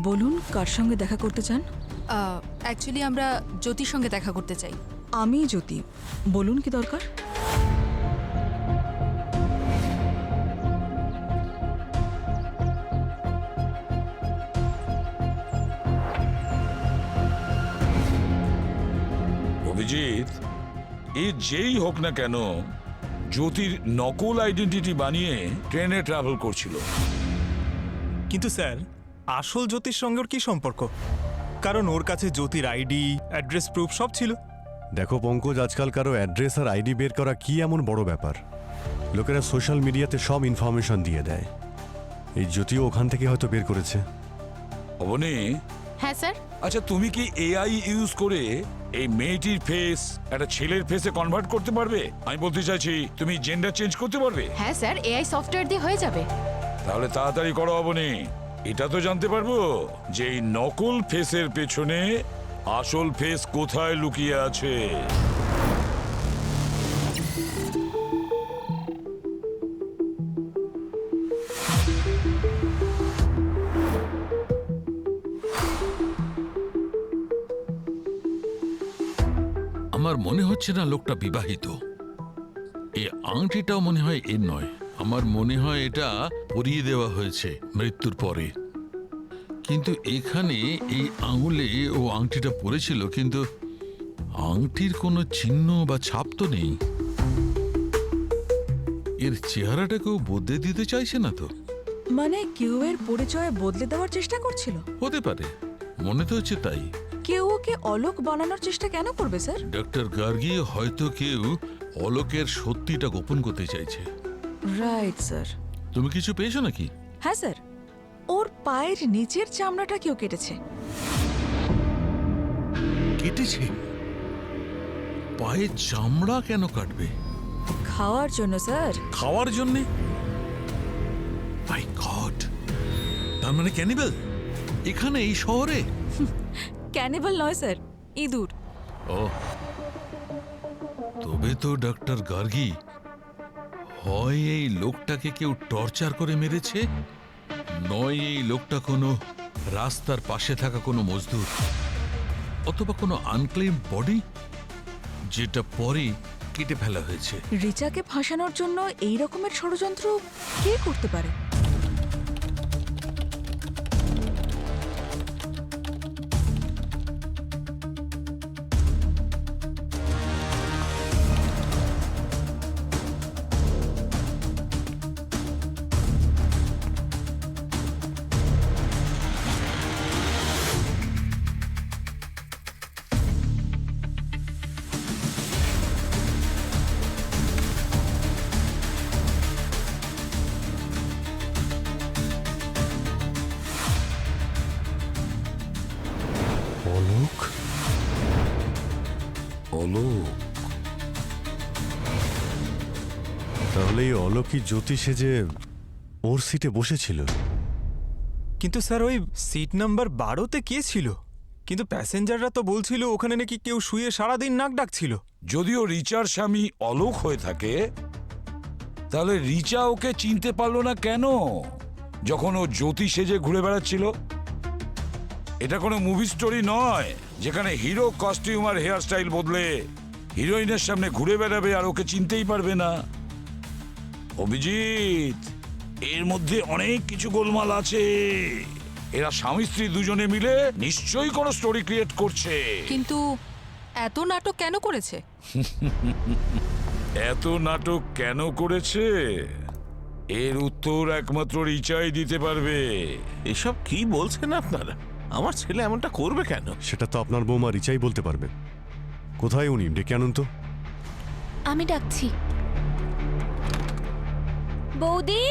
বলুন, কার সঙ্গে দেখা করতে চান? অ্যাকচুয়ালি আমরা জ্যোতির সঙ্গে দেখা করতে চাই। আমি জ্যোতি, বলুন কি দরকার? অভিজিৎ, এ যেই হোক না কেন জ্যোতির নকল আইডেন্টিটি বানিয়ে ট্রেনে ট্রাভেল করছিল। কিন্তু স্যার আসল জ্যোতির সঙ্গে ওর কি সম্পর্ক? কারণ ওর কাছে জ্যোতির আইডি, অ্যাড্রেস প্রুফ সব ছিল। দেখো পঙ্কজ, আজকাল কারো অ্যাড্রেস আর আইডি বের করা কি এমন বড় ব্যাপার? লোকেরা সোশ্যাল মিডিয়াতে সব ইনফরমেশন দিয়ে দেয়। এই জ্যোতিও ওখান থেকে হয়তো বের করেছে। অবনী। হ্যাঁ স্যার। আচ্ছা, তুমি কি এআই ইউজ করে এই মেয়েটির ফেস একটা ছেলের ফেসে কনভার্ট করতে পারবে? আমি বলতে চাইছি, তুমি জেন্ডার চেঞ্জ করতে পারবে? হ্যাঁ স্যার, এআই সফটওয়্যার দিয়ে হয়ে যাবে। তাহলে তাড়াতাড়ি করো অবনী। এটা তো জানতে পারবো যে এই নকল ফেসের পেছনে আসল ফেস কোথায় লুকিয়ে আছে। আমার মনে হচ্ছে না লোকটা বিবাহিত। এই আংটিটাও মনে হয় এর নয়। আমার মনে হয় এটা পরিয়ে দেওয়া হয়েছে মৃত্যুর পরে। কিন্তু এখানে এই আঙুলে ও আংটিটা পরেছিল, কিন্তু আংটির কোনো চিহ্ন বা ছাপ তো নেই। এর চেহারাটা কেউ বদলে দিতে চাইছে না তো? মানে কেউ এর পরিচয় বদলে দেওয়ার চেষ্টা করছিল? হতে পারে, মনে তো হচ্ছে তাই। কেউ ওকে অলোক বানানোর চেষ্টা কেন করবে স্যার? ডক্টর গার্গী, হয়তো কেউ অলোকের সত্যিটা গোপন করতে চাইছে। Right sir. তুমি কিছু পেয়েছো নাকি? হ্যাঁ স্যার, ওর পায়ের নিচের চামড়াটা কেউ কেটেছে। কেটেছে? পায়ের চামড়া কেন কাটবে? খাওয়ার জন্য স্যার। খাওয়ার জন্য? মাই গড! তার মানে ক্যানিবেল এখানে এই শহরে? ক্যানিবাল নয় স্যার, ইঁদুর। ও, তবে তো ডক্টর গার্গী, হয় এই লোকটাকে কেউ টর্চার করে মেরেছে, নয় এই লোকটা কোনো রাস্তার পাশে থাকা কোনো মজদুর, অথবা কোনো আনক্লেম বডি যেটা পরে কেটে ফেলা হয়েছে। রিচাকে ফাঁসানোর জন্য এই রকমের ষড়যন্ত্র কে করতে পারে? অলোক? অলোক? তাহলে এই অলোকই জ্যোতি সেজে ওর সিটে বসেছিল? কিন্তু স্যার ওই সিট নাম্বার 12তে কে ছিল? কিন্তু প্যাসেঞ্জাররা তো বলছিল ওখানে নাকি কেউ শুয়ে সারাদিন নাক ডাকছিল। যদিও রিচার স্বামী অলোক হয়ে থাকে, তাহলে রিচা ওকে চিনতে পারলো না কেন যখন ও জ্যোতি সেজে ঘুরে বেড়াচ্ছিল? এটা কোনো মুভি স্টোরি নয় যেখানে হিরো কস্টিউম আর হেয়ার স্টাইল বদলে হিরোইনের সামনে ঘুরে বেড়াবে আর ওকে চিনতেই পারবে না। অভিজিৎ, এর মধ্যে অনেক কিছু গোলমাল আছে। এরা স্বামী স্ত্রী দুজনে মিলে নিশ্চয়ই কোনো স্টোরি ক্রিয়েট করছে। কিন্তু এত নাটক কেন করেছে? এত নাটক কেন করেছে এর উত্তর একমাত্র রিচাই দিতে পারবে। এসব কি বলছেন আপনারা? আমার ছেলে এমনটা করবে কেন? সেটা তো আপনার বৌমা রিচাই বলতে পারবে। কোথায় উনি? ডেকে আনুন তো। আমি ডাকছি। বৌদি,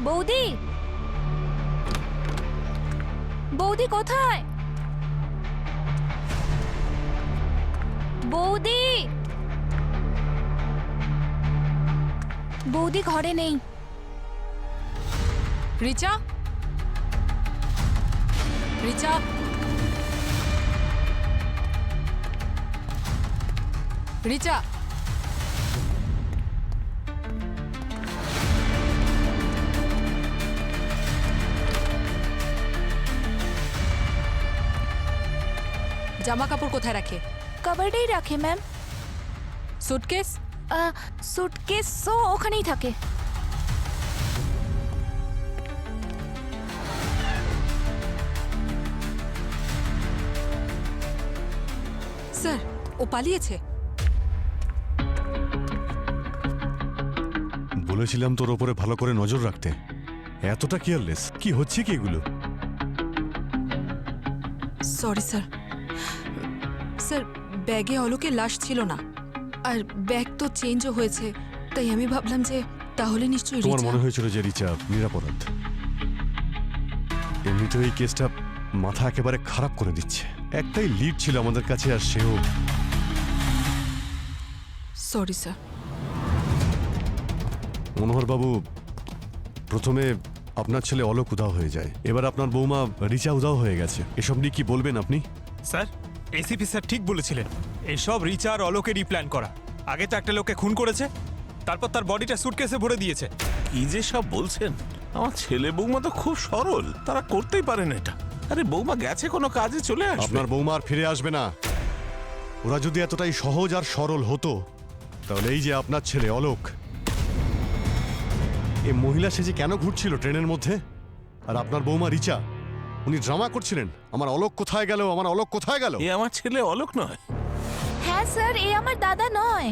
বৌদি, বৌদি কোথায়? বৌদি, বৌদি ঘরে নেই। রিচা, রিচা, রিচা, জামা কাপড় কোথায় রাখে? কবার্ডেই রাখে ম্যাম। সুটকেস? সুটকেসও ওখানেই থাকে। স্যার, ও পালিয়েছে। বলেছিলাম তোর ওপরে ভালো করে নজর রাখতে। এতটা কেয়ারলেস কি হচ্ছে কি এগুলো? Sorry sir. স্যার, ব্যাগে অলোকের লাশ ছিল না, আর ব্যাগ তো চেঞ্জও হয়েছে, তাই আমি ভাবলাম যে তাহলে নিশ্চয়ই তোমার রিচা। মনে হয়েছিল যে রিচা নিরাপরাধ? এমনিতে এই কেসটা মাথা একেবারে খারাপ করে দিচ্ছে। একটাই লিড ছিল আমাদের কাছে, আর সেও। Sorry sir. মনোহর বাবু, প্রথমে আপনার ছেলে অলোক উধাও হয়ে যায়, এবার আপনার বৌমা রিচা উধাও হয়ে গেছে। এসব নিয়ে কি বলবেন আপনি? স্যার, এসিপি স্যার ঠিক বলেছিলেন। এসব রিচা আর অলোকেরই প্ল্যান করা। আগে তো একটা লোককে খুন করেছে, তারপর তার বডিটা সুটকেসে ভরে দিয়েছে। কি যে সব বলছেন? আমার ছেলে বৌমা তো খুব সরল, তারা করতেই পারেন এটা। আরে বৌমা গেছে কোনো কাজে, চলে আসবে। আপনার বৌমা আর ফিরে আসবে না। ওরা যদি এতটাই সহজ আর সরল হতো, তাহলে এই যে আপনার ছেলে অলোক, এই মহিলা সেজে কেন ঘুরছিল ট্রেনের মধ্যে? আর আপনার বৌমা রিচা, উনি ড্রামা করছিলেন, আমার অলোক কোথায় গেল, আমার অলোক কোথায় গেল। এ আমার ছেলে অলোক নয়। হ্যাঁ স্যার, এ আমার দাদা নয়।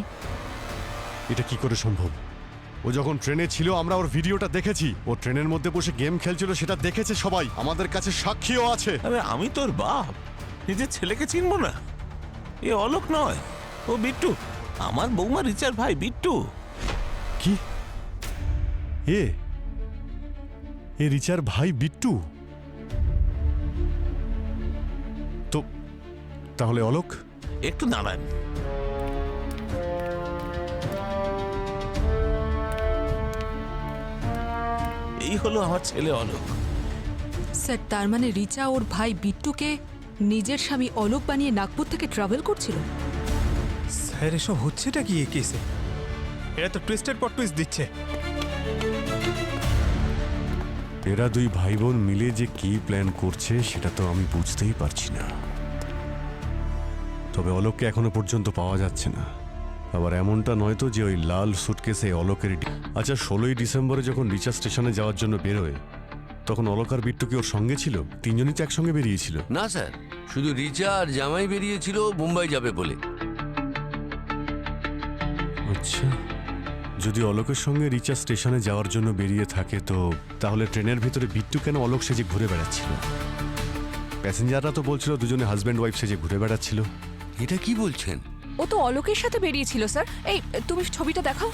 এটা কি করে সম্ভব? ও যখন ট্রেনে ছিল আমরা ওর ভিডিওটা দেখেছি। ও ট্রেনের মধ্যে বসে গেম খেলছিল, সেটা দেখেছে সবাই, আমাদের কাছে সাক্ষীও আছে। আরে আমি তোর বাপ, নিজের ছেলেকে চিনবো না? এ অলোক নয়, ও বিট্টু, আমার বৌমা রিচার ভাই বিট্টু। কি? এ রিচার ভাই বিট্টু? তো তাহলে অলোক? একটু দাঁড়ান। এই হলো আমার ছেলে অলোক। স্যার, তার মানে রিচা ওর ভাই বিট্টুকে নিজের স্বামী অলোক বানিয়ে নাগপুর থেকে ট্রাভেল করছিল। স্যার, এসব হচ্ছেটা কি এই কেসে? এরা তো টুইস্টের পর টুইস্ট দিচ্ছে। এরা দুই ভাই বোন মিলে যে কি প্ল্যান করছে সেটা তো আমি বুঝতেই পারছি না। তবে অলোককে এখনো পর্যন্ত পাওয়া যাচ্ছে না। আবার এমনটা নয় তো যে ওই লাল সুটকেসে অলোকের। আচ্ছা, 16ই ডিসেম্বরে যখন রিচা স্টেশনে যাওয়ার জন্য বেরোয়, তখন অলোক আর বিট্টু কি ওর সঙ্গে ছিল? তিনজনই তো একসঙ্গে বেরিয়েছিল। না স্যার, শুধু রিচা আর জামাই বেরিয়েছিল মুম্বাই যাবে বলে। আচ্ছা, যদি অলোকের সঙ্গে রিচা স্টেশনে যাওয়ার জন্য বেরিয়ে থাকে, তো তাহলে ট্রেনের ভিতরে বিট্টু কেন অলোক সেজে ঘুরে বেড়াচ্ছিল? প্যাসেঞ্জাররা তো বলছিল দুজনে হাজব্যান্ড ওয়াইফ সেজে ঘুরে বেড়াচ্ছিল। এটা কি বলছেন? ও তো অলোকের সাথে বেরিয়েছিল স্যার। এই তুমি ছবিটা দেখাও।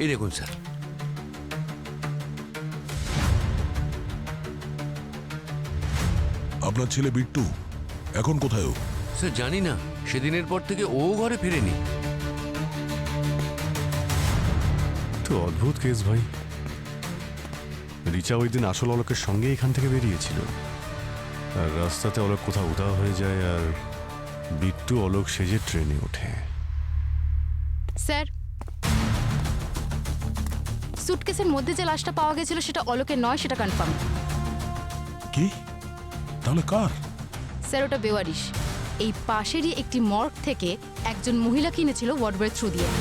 এই দেখুন স্যার। আপনার ছেলে বিট্টু এখন কোথায়? ও স্যার জানি না, সেদিনের পর থেকে ও ঘরে ফেরেনি। কিন্তু অদ্ভুত কেস ভাই। রিচা ওই দিন আসল অলোকের সঙ্গে এখান থেকে বেরিয়েছিল, আর রাস্তাতে অলোক কোথাও উধাও হয়ে যায়, আর বিট্টু অলোক সেজে ট্রেনে ওঠে। স্যার, সুটকেসের মধ্যে যে লাশটা পাওয়া গেছিল সেটা অলোকের নয়, সেটা কনফার্ম। কি? তাহলে কার? স্যার, ওটা বেওয়ারিশ। এই পাশেরই একটি মর্গ থেকে একজন মহিলা কিনেছিল ওয়ার্ড বয়ের থ্রু দিয়ে।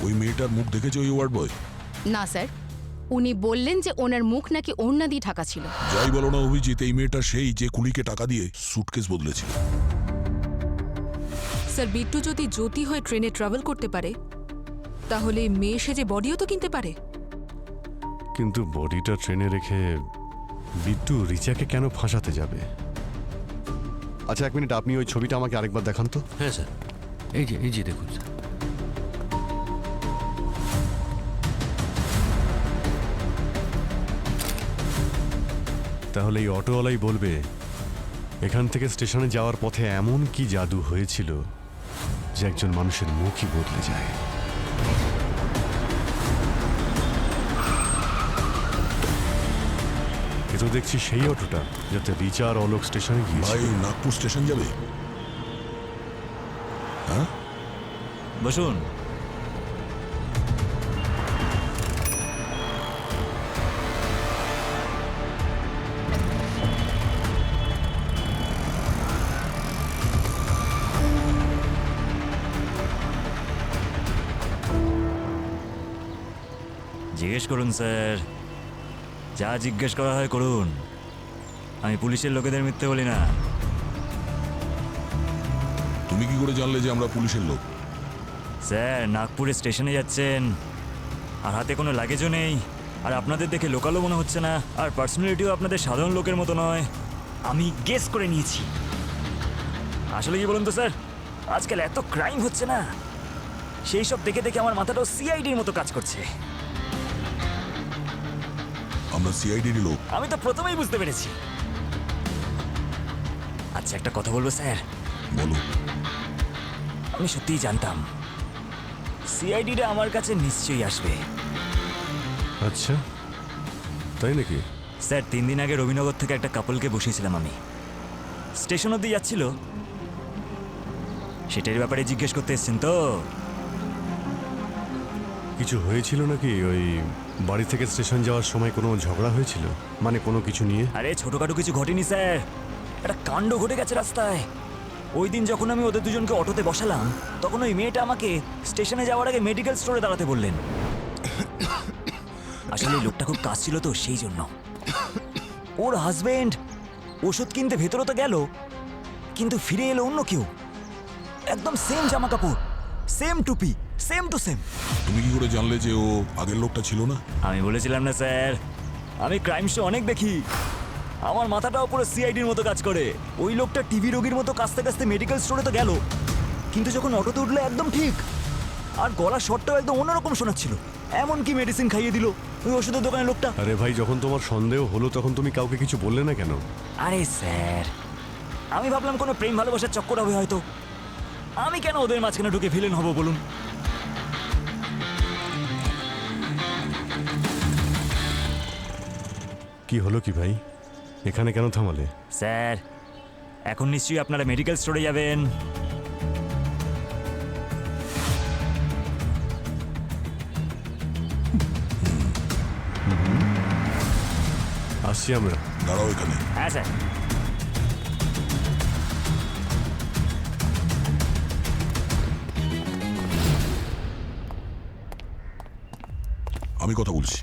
ওই মেয়েটার মুখ দেখেছে ওই ওয়ার্ড বয়? না স্যার, উনি বললেন যে ওনার মুখ নাকি ওড়না দিয়ে ঢাকা ছিল। যাই বলো না অভিজিৎ, এই মেয়েটা সেই যে কুলিকে টাকা দিয়ে সুটকেস বদলেছিল। স্যার, বিট্টু যদি জ্যোতি হয়ে ট্রেনে ট্রাভেল করতে পারে, তাহলে মেয়ে সেজে বডিও তো কিনতে পারে। কিন্তু বডিটা ট্রেনে রেখে বিট্টু রিচাকে কেন ফাঁসাতে যাবে? আচ্ছা, এক মিনিট, আপনি ওই ছবিটা আমাকে আরেকবার দেখান তো। হ্যাঁ স্যার, এই যে দেখুন স্যার। তাহলে এই অটোওয়ালাই বলবে এখান থেকে স্টেশনে যাওয়ার পথে এমন কি জাদু হয়েছিল যে একজন মানুষের মুখই বদলে যায়। এ তো দেখছি সেই অটোটা যাতে রিচা আর অলোক স্টেশনে ভাই, গিয়েছিল। নাগপুর স্টেশন যাবে? হ্যাঁ, বসুন। জিজ্ঞেস করুন স্যার, যা জিজ্ঞেস করা হয় করুন। আমি পুলিশের লোকেদের মিথ্যে বলি না। তুমি কি করে জানলে যে আমরা পুলিশের লোক? স্যার, নাগপুরে স্টেশনে যাচ্ছেন আর হাতে কোনো লাগেজও নেই, আর আপনাদের দেখে লোকালও মনে হচ্ছে না, আর পার্সোনালিটিও আপনাদের সাধারণ লোকের মতো নয়। আমি গেস করে নিয়েছি। আসলে কি বলুন তো স্যার, আজকাল এত ক্রাইম হচ্ছে না, সেই সব দেখে দেখে আমার মাথাটাও সিআইডির মতো কাজ করছে। আমরা সিআইডির লোক? আমি তো প্রথমেই বুঝতে পেরেছি। আচ্ছা, একটা কথা বলবো স্যার? বলো। আমি সত্যিই জানতাম সিআইডিরা আমার কাছে নিশ্চয়ই আসবে। আচ্ছা, তাই নাকি? স্যার, 3 দিন আগে রবিনগর থেকে একটা কাপলকে বসিয়েছিলাম আমি। স্টেশন অব্দি যাচ্ছিল, সেটার ব্যাপারে জিজ্ঞেস করতে এসছেন তো? কিছু হয়েছিল নাকি? ওই বাড়ি থেকে স্টেশন যাওয়ার সময় কোনো ঝগড়া হয়েছিল, মানে কোনো কিছু নিয়ে? আরে ছোটখাটো কিছু ঘটেনি স্যার, একটা কাণ্ড ঘটে গেছে রাস্তায়। ওই দিন যখন আমি ওদের দুজনকে অটোতে বসালাম, তখন ওই মেয়েটা আমাকে স্টেশনে যাওয়ার আগে মেডিকেল স্টোরে দাঁড়াতে বললেন। আসলে লোকটা খুব কাজ ছিল তো, সেই জন্য। ওর হাজবেন্ড ওষুধ কিনতে ভেতরে তো গেল, কিন্তু ফিরে এলো অন্য কেউ, একদম সেম জামা কাপড়, সেম টুপি, সেম টু সেম। তুমি কি করে জানলে যে ও আগের লোকটা ছিল না? আমি বলেছিলাম না স্যার, আমি ক্রাইম শো অনেক দেখি, আমার মাথাটাও পুরো সিআইডির মতো কাজ করে। ওই লোকটা টিভি রোগীর মতো কাছতে কাছতে মেডিকেল স্টোরে তো গেল, কিন্তু যখন অটোতে উঠলো একদম ঠিক, আর গলার শটটাও একদম অন্যরকম শোনাচ্ছিল। এমনকি মেডিসিন খাইয়ে দিল ওই ওষুধের দোকানের লোকটা। আরে ভাই, যখন তোমার সন্দেহ হলো তখন তুমি কাউকে কিছু বললে না কেন? আরে স্যার, আমি ভাবলাম কোনো প্রেম ভালোবাসার চক্কর হবে হয়তো। আমি কেন ওদের মাঝখানে ঢুকে ভিলেন হব বলুন? কি হলো কি ভাই, এখানে কেন থামালে? স্যার, এখন নিশ্চয়ই আপনারা মেডিকেল স্টোরে যাবেন। আসছি আমরা। দাঁড়াও এখানে। হ্যাঁ স্যার। আমি কথা বলছি।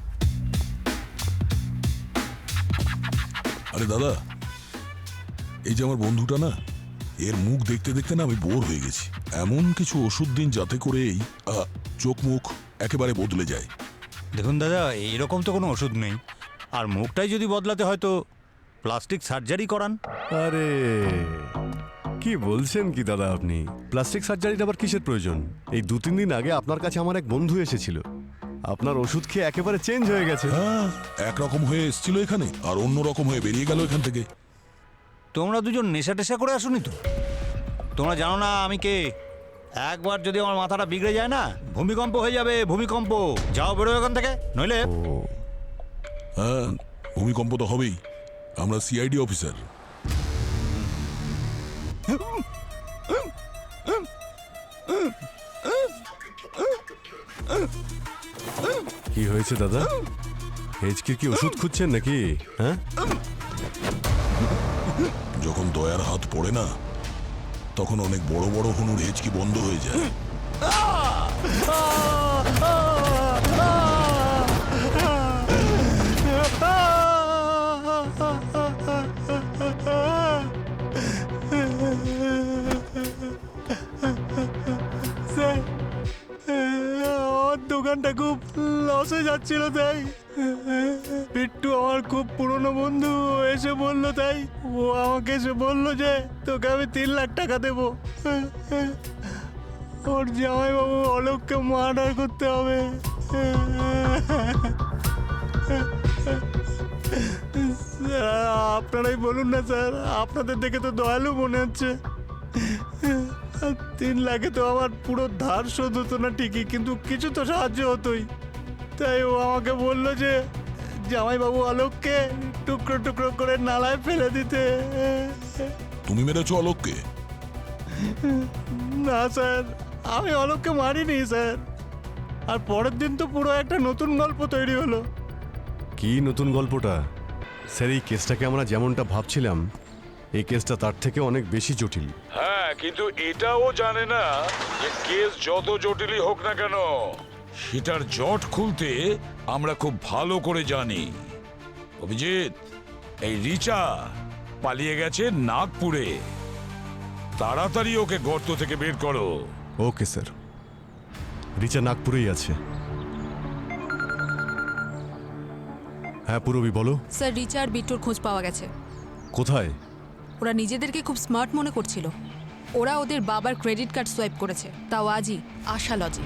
আরে দাদা, এই যে আমার বন্ধুটা না, এর মুখ দেখতে দেখতে না আমি বোর হয়ে গেছি। এমন কিছু ওষুধ দিন যাতে করে এই চোখ মুখ একেবারে বদলে যায়। দেখুন দাদা, এইরকম তো কোনো ওষুধ নেই, আর মুখটাই যদি বদলাতে হয় তো প্লাস্টিক সার্জারি করান। আরে কি বলছেন কি দাদা আপনি? প্লাস্টিক সার্জারির আবার কিসের প্রয়োজন? এই 2-3 দিন আগে আপনার কাছে আমার এক বন্ধু এসেছিল, আপনার ওষুধ খেয়ে একেবারে চেঞ্জ হয়ে গেছে। হ্যাঁ, একরকম হয়ে এসেছিল এখানে আর অন্য রকম হয়ে বেরিয়ে গেল এখান থেকে। তোমরা দুজন নেশা টেশা করে আসুনি তো? তোমরা জানো না আমি কে? একবার যদি আমার মাথাটা বিগড়ে যায় না, ভূমিকম্প হয়ে যাবে, ভূমিকম্প। যাও, বেরো এখান থেকে, নইলে। হ্যাঁ, ভূমিকম্প তো হবেই। আমরা সিআইডি অফিসার। কি হয়েছে দাদা? হেঁচকির কি ওষুধ খুঁজছেন নাকি? হ্যাঁ, যখন দয়ার হাত পড়ে না, তখন অনেক বড় বড় হনুর হেঁচকি বন্ধ হয়ে যায়। আমার দোকানটা খুব লসে যাচ্ছিল, তাই বিট্টু আমার খুব পুরনো বন্ধু এসে বললো, তাই ও আমাকে এসে বললো যে তোকে আমি 3 লাখ টাকা দেবো। ওর জামাইবাবু অলোককে মার্ডার করতে হবে। স্যার, আপনারাই বলুন না স্যার, আপনাদের দেখে তো দয়ালু মনে হচ্ছে। 3 লাখে তো আমার পুরো ধার শোধ হতো না ঠিকই, কিন্তু কিছু তো সাহায্য হতোই। তাই ও আমাকে বললো যে জামাইবাবু অলোককে টুকরো টুকরো করে নালায় ফেলে দিতে। তুমি মেরেছো অলোককে? না স্যার, আমি অলোককে মারিনি স্যার। আর পরের দিন তো পুরো একটা নতুন গল্প তৈরি হলো। কি নতুন গল্পটা? স্যার, এই কেসটাকে আমরা যেমনটা ভাবছিলাম, এই কেসটা তার থেকে অনেক বেশি জটিল। হ্যাঁ, কিন্তু এটাও জানে না যে কেস যত জটিলই হোক না কেন, সেটার জট খুলতে আমরা খুব ভালো করে জানি। অভিজিৎ, এই রিচা পালিয়ে গেছে নাগপুরে। তাড়াতাড়ি ওকে গর্ত থেকে বের করো। ওকে স্যার, রিচা নাগপুরেই আছে। হ্যাঁ পুরবি, বলো। স্যার, রিচা আর বিট্টুর খোঁজ পাওয়া গেছে। কোথায়? ওরা নিজেদেরকে খুব স্মার্ট মনে করছিল। ওরা ওদের বাবার ক্রেডিট কার্ড সোয়াইপ করেছে, তাও আজই, আশা লজে।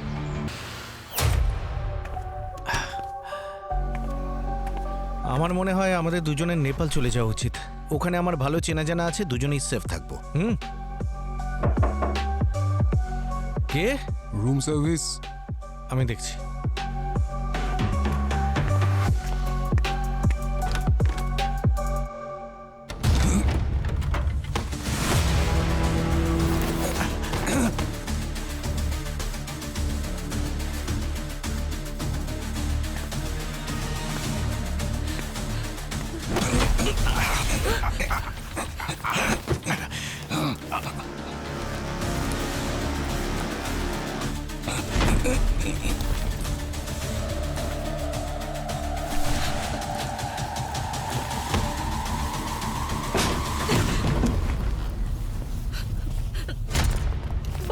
আমার মনে হয় আমাদের দুজনের নেপাল চলে যাওয়া উচিত। ওখানে আমার ভালো চেনা জানা আছে, দুজনেই সেফ থাকবো। কে? রুম সার্ভিস আমি দেখছি।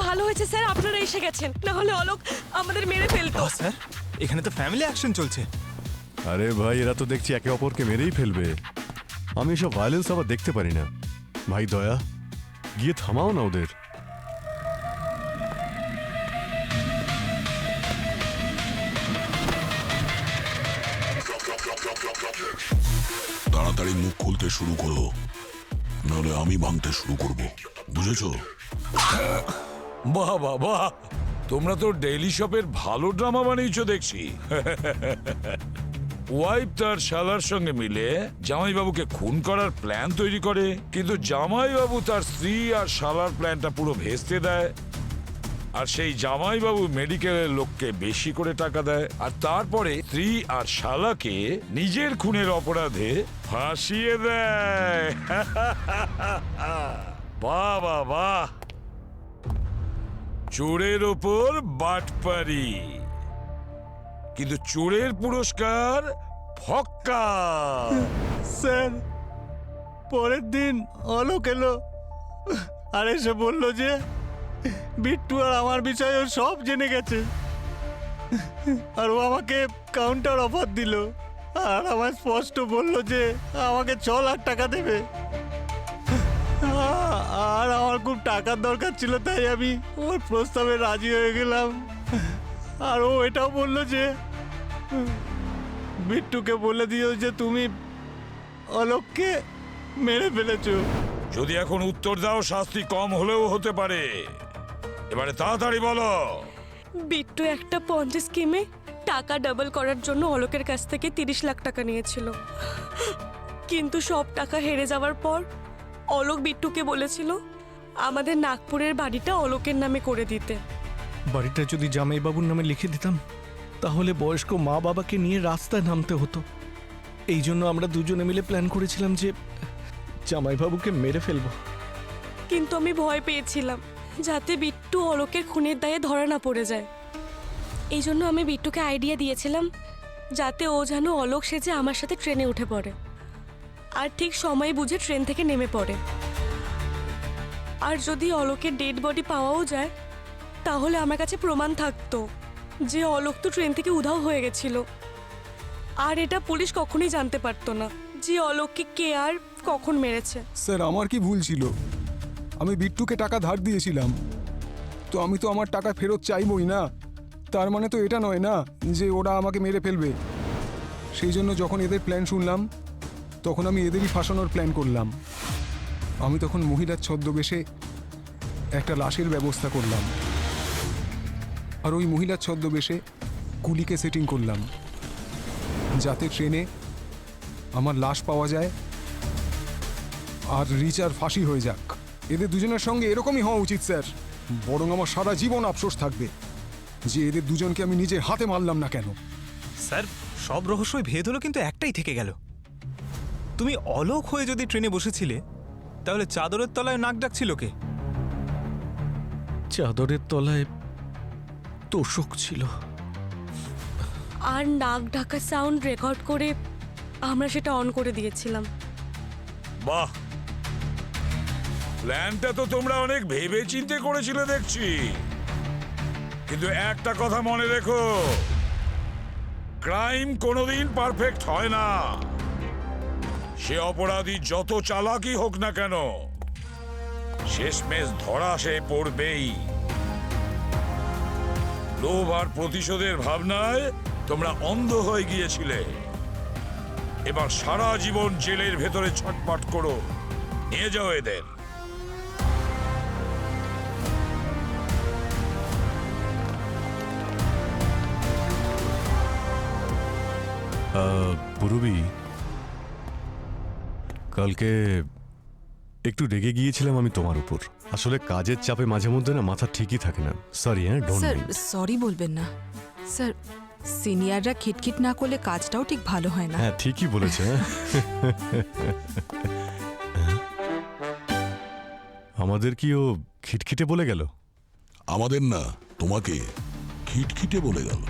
ভালো হয়েছে স্যার আপনারা এসে গেছেন, না হলে অলোক আমাদের মেরে ফেলতো। স্যার, এখানে তো ফ্যামিলি অ্যাকশন চলছে। আরে ভাই, এরা তো দেখছি একে অপরকে মেরেই ফেলবে। আমি এসব ভায়োলেন্স আবার দেখতে পারি না। ভাই দয়া, গিয়ে থামাও না ওদের। তাড়াতাড়ি মুখ খুলতে শুরু করো, নাহলে আমি ভাঙতে শুরু করব, বুঝেছো? বাহ বাহ বাহ, তোমরা তো ডেইলি শপের ভালো ড্রামা বানিয়েছো দেখছি। ওয়াইফ তার শালার সঙ্গে মিলে জামাইবাবুকে খুন করার প্ল্যান তৈরি করে, কিন্তু জামাইবাবু তার স্ত্রী আর শালার প্ল্যানটা পুরো ভেস্তে দেয়। আর সেই জামাইবাবু মেডিকেলের লোককে বেশি করে টাকা দেয়, আর তারপরে স্ত্রী আর শালাকে নিজের খুনের অপরাধে ফাঁসিয়ে দেয়। বাহ বাহ বাহ, চোরের ওপর বাটপারি, কিন্তু চোরের পুরস্কার ফক্কা। স্যার, পরের দিন অলোক এলো আর এসে বললো যে বিট্টু আর আমার বিষয়ে ও সব জেনে গেছে, আর ও আমাকে কাউন্টার অফার দিল, আর আমায় স্পষ্ট বললো যে আমাকে 6 লাখ টাকা দেবে। আর আমার খুব টাকার দরকার ছিল, তাই আমি ওর প্রস্তাবে রাজি হয়ে গেলাম। আর ও এটাও বললো যে বিট্টুকে বলে দিও যে তুমি অলোককে মেরে ফেলেছো। যদি এখন উত্তর দাও, শাস্তি কম হলেও হতে পারে। এবারে তাড়াতাড়ি বলো। বিট্টু একটা পঞ্জি স্কিমে টাকা ডাবল করার জন্য অলোকের কাছ থেকে 30 লাখ টাকা নিয়েছিল, কিন্তু সব টাকা হেরে যাওয়ার পর অলোক বিট্টুকে বলেছিল আমাদের নাগপুরের বাড়িটা অলোকের নামে করে দিতে। বাড়িটা যদি জামাইবাবুর নামে লিখে দিতাম তাহলে বয়স্ক মা বাবাকে নিয়ে রাস্তায় নামতে হতো। এই জন্য আমরা দুজনে মিলে প্ল্যান করেছিলাম যে জামাইবাবুকে মেরে ফেলবো। কিন্তু আমি ভয় পেয়েছিলাম যাতে বিট্টু অলোকের খুনের দায়ে ধরা না পড়ে যায়। এই জন্য আমি বিট্টুকে আইডিয়া দিয়েছিলাম যাতে ও যেন অলোক সেজে আমার সাথে ট্রেনে উঠে পড়ে আর ঠিক সময় বুঝে ট্রেন থেকে নেমে পড়ে। আর যদি অলোকের ডেড বডি পাওয়াও যায় তাহলে আমার কাছে প্রমাণ থাকতো যে অলোক তো ট্রেন থেকে উধাও হয়ে গেছিল। আর এটা পুলিশ কখনোই জানতে পারতো না যে অলোককে কে আর কখন মেরেছে। স্যার আমার কি ভুল ছিল? আমি বিট্টুকে টাকা ধার দিয়েছিলাম, তো আমি তো আমার টাকা ফেরত চাইবই না। তার মানে তো এটা নয় না যে ওরা আমাকে মেরে ফেলবে। সেই জন্য যখন এদের প্ল্যান শুনলাম তখন আমি এদেরই ফাঁসানোর প্ল্যান করলাম। আমি তখন মহিলার ছদ্মবেশে একটা লাশের ব্যবস্থা করলাম আর ওই মহিলার ছদ্মবেশে কুলিকে সেটিং করলাম যাতে ট্রেনে আমার লাশ পাওয়া যায় আর রিচার ফাঁসি হয়ে যাক। এদের দুজনের সঙ্গে এরকমই হওয়া উচিত স্যার, বরং আমার সারা জীবন আফসোস থাকবে যে এদের দুজনকে আমি নিজের হাতে মারলাম না কেন। স্যার সব রহস্যই ভেদ হলো, কিন্তু একটাই থেকে গেল। তুমি অলোক হয়ে যদি ট্রেনে বসেছিলে তাহলে চাদরের তলায় নাক ডাকছিল কে? চাদরের তলায় তোষক ছিল। আর নাক ঢাকা সাউন্ড রেকর্ড করে আমরা সেটা অন করে দিয়েছিলাম। বাহ, প্ল্যানটা তো তোমরা অনেক ভেবে চিন্তে করেছিলে দেখছি। কিন্তু একটা কথা মনে রেখো, ক্রাইম কোনোদিন পারফেক্ট হয় না। সে অপরাধী যত চালাকই হোক না কেন, শেষমেশ ধরা সে পড়বেই। লোভ আর প্রতিশোধের ভাবনায় তোমরা অন্ধ হয়ে গিয়েছিলে। এবার সারা জীবন জেলের ভেতরে ছটপট করো। নিয়ে যাও এদের। পুরবী, কালকে একটু রেগে গিয়েছিলাম আমি তোমার উপর। আসলে কাজের চাপে মাঝে মধ্যে না মাথা ঠিকই থাকে না। Sorry. Don't sir mind. Sorry বলবেন না স্যার। সিনিয়ররা খিটখিট না করলে কাজটাও ঠিক ভালো হয় না। হ্যাঁ ঠিকই বলেছে। আমাদের কি ও খিটখিটে বলে গেল? আমাদের না, তোমাকে খিটখিটে বলে গেল।